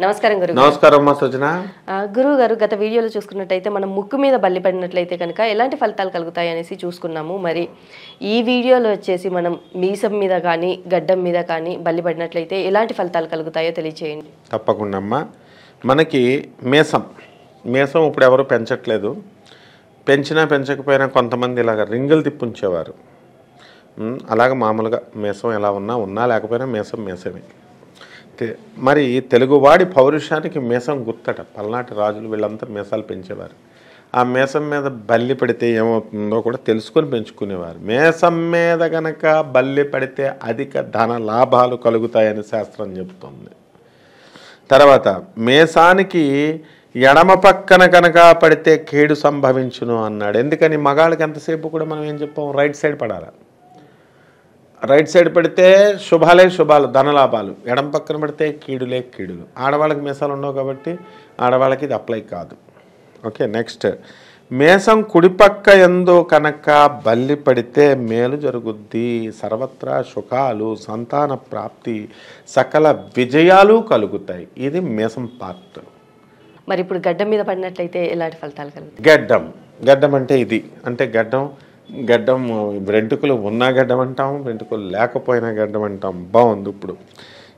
నమస్కారం గురుగారు. నమస్కారం అమ్మా సృజన. గురుగారు, గత వీడియోలో చూసుకున్నట్టయితే మనం ముక్కు మీద బల్లి పడినట్లయితే కనుక ఎలాంటి ఫలితాలు కలుగుతాయి అనేసి చూసుకున్నాము. మరి ఈ వీడియోలో వచ్చేసి మనం మీసం మీద కానీ గడ్డం మీద కానీ బల్లి పడినట్లయితే ఎలాంటి ఫలితాలు కలుగుతాయో తెలియజేయండి. తప్పకుండా అమ్మా. మనకి మీసం ఇప్పుడు ఎవరు పెంచట్లేదు. పెంచినా పెంచకపోయినా కొంతమంది ఇలాగ రింగులు తిప్పుంచేవారు. అలాగే మామూలుగా మీసం ఎలా ఉన్నా లేకపోయినా మీసమే. మరి తెలుగువాడి పౌరుషానికి మీసం గుర్తట. పల్నాటి రాజులు వీళ్ళంతా మీసాలు పెంచేవారు. ఆ మీసం మీద బల్లి పడితే ఏమవుతుందో కూడా తెలుసుకొని పెంచుకునేవారు. మీసం మీద కనుక బల్లి పడితే అధిక ధన లాభాలు కలుగుతాయని శాస్త్రం చెబుతుంది. తర్వాత మీసానికి ఎడమ పక్కన కనుక పడితే కేడు సంభవించును అన్నాడు. ఎందుకని మగాళ్ళకి ఎంతసేపు కూడా మనం ఏం చెప్పాం, రైట్ సైడ్ పడాలి. రైట్ సైడ్ పడితే శుభాలే శుభాలు, ధనలాభాలు. ఎడం పక్కన పడితే కీడులే కీడులు. ఆడవాళ్ళకి మీసాలు ఉండవు కాబట్టి ఆడవాళ్ళకి ఇది అప్లై కాదు. ఓకే, నెక్స్ట్, మీసం కుడిపక్క ఎందు కనుక బల్లి పడితే మేలు జరుగుద్ది. సర్వత్రా సుఖాలు, సంతాన ప్రాప్తి, సకల విజయాలు కలుగుతాయి. ఇది మీసం పార్ట్. మరి ఇప్పుడు గడ్డం మీద పడినట్లయితే ఎలాంటి ఫలితాలు కలుగుతాయి? గడ్డం అంటే ఇది. అంటే గడ్డం వెంట్రుకలు ఉన్న గడ్డం అంటాం, వెంట్రుకలు లేకపోయినా గడ్డం అంటాం. బాగుంది. ఇప్పుడు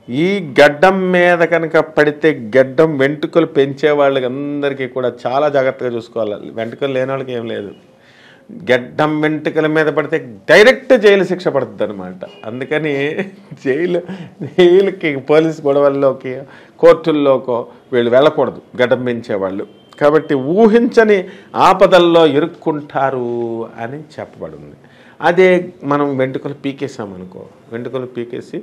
ఈ గడ్డం మీద కనుక పడితే గడ్డం వెంట్రుకలు పెంచే వాళ్ళకి అందరికీ కూడా చాలా జాగ్రత్తగా చూసుకోవాలి. వెంట్రుకలు లేని వాళ్ళకి ఏం లేదు. గడ్డం వెంట్రుకల మీద పడితే డైరెక్ట్ జైలు శిక్ష పడుతుంది అనమాట. అందుకని జైలుకి పోలీస్ గొడవల్లోకి కోర్టుల్లోకో వీళ్ళు వెళ్ళకూడదు గడ్డం పెంచేవాళ్ళు. కాబట్టి ఊహించని ఆపదల్లో ఇరుక్కుంటారు అని చెప్పబడింది. అదే మనం వెంట్రుకలు పీకేసామనుకో, వెంట్రుకలు పీకేసి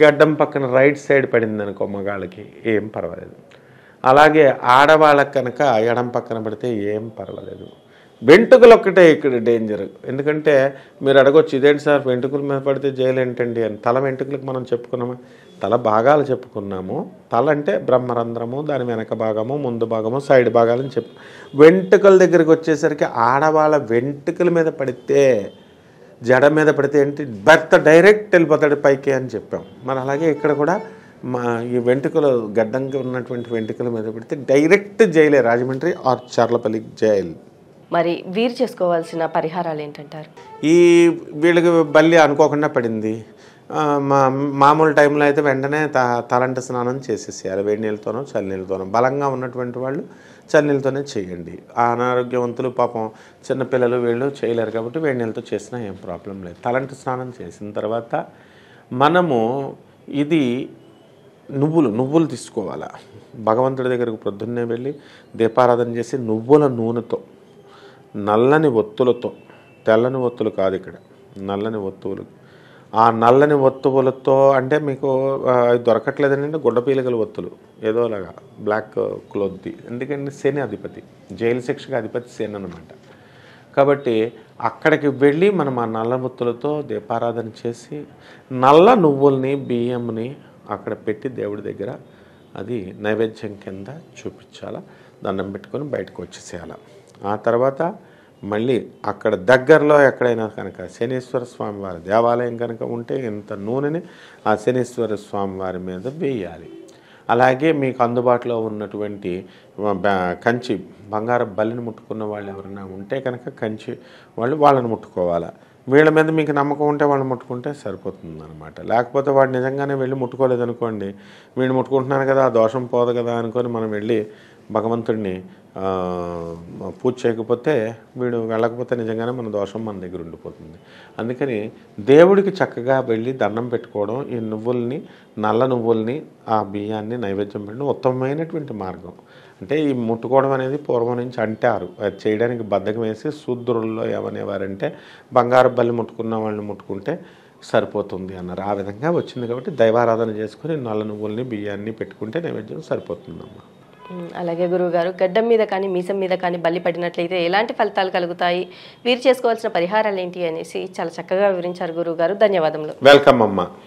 గడ్డం పక్కన రైట్ సైడ్ పడింది అనుకో మగాళ్ళకి ఏం పర్వాలేదు. అలాగే ఆడవాళ్ళకి కనుక ఎడం పక్కన పడితే ఏం పర్వాలేదు. వెంట్రుకలు ఒక్కటే ఇక్కడ డేంజర్. ఎందుకంటే మీరు అడగొచ్చు, ఇదేంటి సార్ వెంట్రుకల మీద పడితే జైలు ఏంటండి అని. తల వెంట్రుకలకు మనం చెప్పుకున్నామా? తల భాగాలు చెప్పుకున్నాము. తల అంటే బ్రహ్మరంధ్రము, దాని వెనక భాగము, ముందు భాగము, సైడ్ భాగాలని చెప్పు. వెంట్రుకల దగ్గరికి వచ్చేసరికి ఆడవాళ్ళ వెంట్రుకల మీద పడితే, జడ మీద పడితే ఏంటి, భర్త డైరెక్ట్ వెళ్ళిపోతాడు పైకి అని చెప్పాం. మరి అలాగే ఇక్కడ కూడా ఈ వెంట్రుకలు గడ్డంగా ఉన్నటువంటి వెంట్రుకల మీద పడితే డైరెక్ట్ జైలే, రాజమండ్రి ఆర్ చర్లపల్లి జైలు. మరి వీరు చేసుకోవాల్సిన పరిహారాలు ఏంటంటారు? ఈ వీళ్ళకి బల్లి అనుకోకుండా పడింది. మామూలు టైంలో అయితే వెంటనే తలంటి స్నానం చేసేసేయాలి. వేడి నీళ్ళతోనో చలి నీళ్ళతోనో. బలంగా ఉన్నటువంటి వాళ్ళు చలి నీళ్ళతోనే చేయండి. అనారోగ్యవంతులు పాపం చిన్నపిల్లలు వీళ్ళు చేయలేరు కాబట్టి వేడి నీళ్ళతో చేసినా ఏం ప్రాబ్లం లేదు. తలంటి స్నానం చేసిన తర్వాత మనము ఇది నువ్వులు తీసుకోవాలా. భగవంతుడి దగ్గరకు ప్రొద్దున్నే వెళ్ళి దీపారాధన చేసి నువ్వుల నూనెతో, నల్లని ఒత్తులతో, తెల్లని ఒత్తులు కాదు ఇక్కడ, నల్లని ఒత్తువులు. ఆ నల్లని ఒత్తువులతో అంటే మీకు దొరకట్లేదంటే గుడ్డపీలికల ఒత్తులు, ఏదోలాగా బ్లాక్ క్లోత్ది. ఎందుకంటే శని అధిపతి, జైలు శిక్షకు అధిపతి శని అనమాట. కాబట్టి అక్కడికి వెళ్ళి మనం ఆ నల్ల ఒత్తులతో దీపారాధన చేసి నల్ల నువ్వుల్ని బియ్యంని అక్కడ పెట్టి దేవుడి దగ్గర అది నైవేద్యం కింద చూపించాలా. దండం పెట్టుకొని బయటకు వచ్చేసేయాల. ఆ తర్వాత మళ్ళీ అక్కడ దగ్గరలో ఎక్కడైనా కనుక శనీశ్వర స్వామి వారి దేవాలయం కనుక ఉంటే ఇంత నూనెని ఆ శనీశ్వర స్వామి వారి మీద వేయాలి. అలాగే మీకు అందుబాటులో ఉన్నటువంటి కంచి బంగారు బల్లిని ముట్టుకున్న వాళ్ళు ఎవరైనా ఉంటే కనుక కంచి వాళ్ళని ముట్టుకోవాలా. వీళ్ళ మీద మీకు నమ్మకం ఉంటే వాళ్ళు ముట్టుకుంటే సరిపోతుంది అనమాట. లేకపోతే వాడు నిజంగానే వెళ్ళి ముట్టుకోలేదనుకోండి, వీళ్ళు ముట్టుకుంటున్నాను కదా ఆ దోషం పోదు కదా అనుకొని మనం వెళ్ళి భగవంతుడిని పూజ చేయకపోతే, వీడు వెళ్ళకపోతే నిజంగానే మన దోషం మన దగ్గర ఉండిపోతుంది. అందుకని దేవుడికి చక్కగా వెళ్ళి దండం పెట్టుకోవడం, ఈ నువ్వుల్ని, నల్ల నువ్వుల్ని, ఆ బియ్యాన్ని నైవేద్యం పెట్టడం ఉత్తమమైనటువంటి మార్గం. అంటే ఈ ముట్టుకోవడం అనేది పూర్వం నుంచి అంటారు. అది చేయడానికి బద్ధకం వేసి శూద్రుల్లో ఏమనేవారంటే బంగారు బల్లి ముట్టుకున్న వాళ్ళని ముట్టుకుంటే సరిపోతుంది అన్నారు. ఆ విధంగా వచ్చింది కాబట్టి దైవారాధన చేసుకుని నల్ల నువ్వుల్ని బియ్యాన్ని పెట్టుకుంటే నైవేద్యం సరిపోతుందమ్మా. అలాగే గురువుగారు, గడ్డం మీద కానీ మీసం మీద కానీ బల్లి పడినట్లయితే ఎలాంటి ఫలితాలు కలుగుతాయి, వీరు చేసుకోవాల్సిన పరిహారాలు ఏంటి అనేసి చాలా చక్కగా వివరించారు గురువుగారు. ధన్యవాదములు. వెల్కమ్ అమ్మా.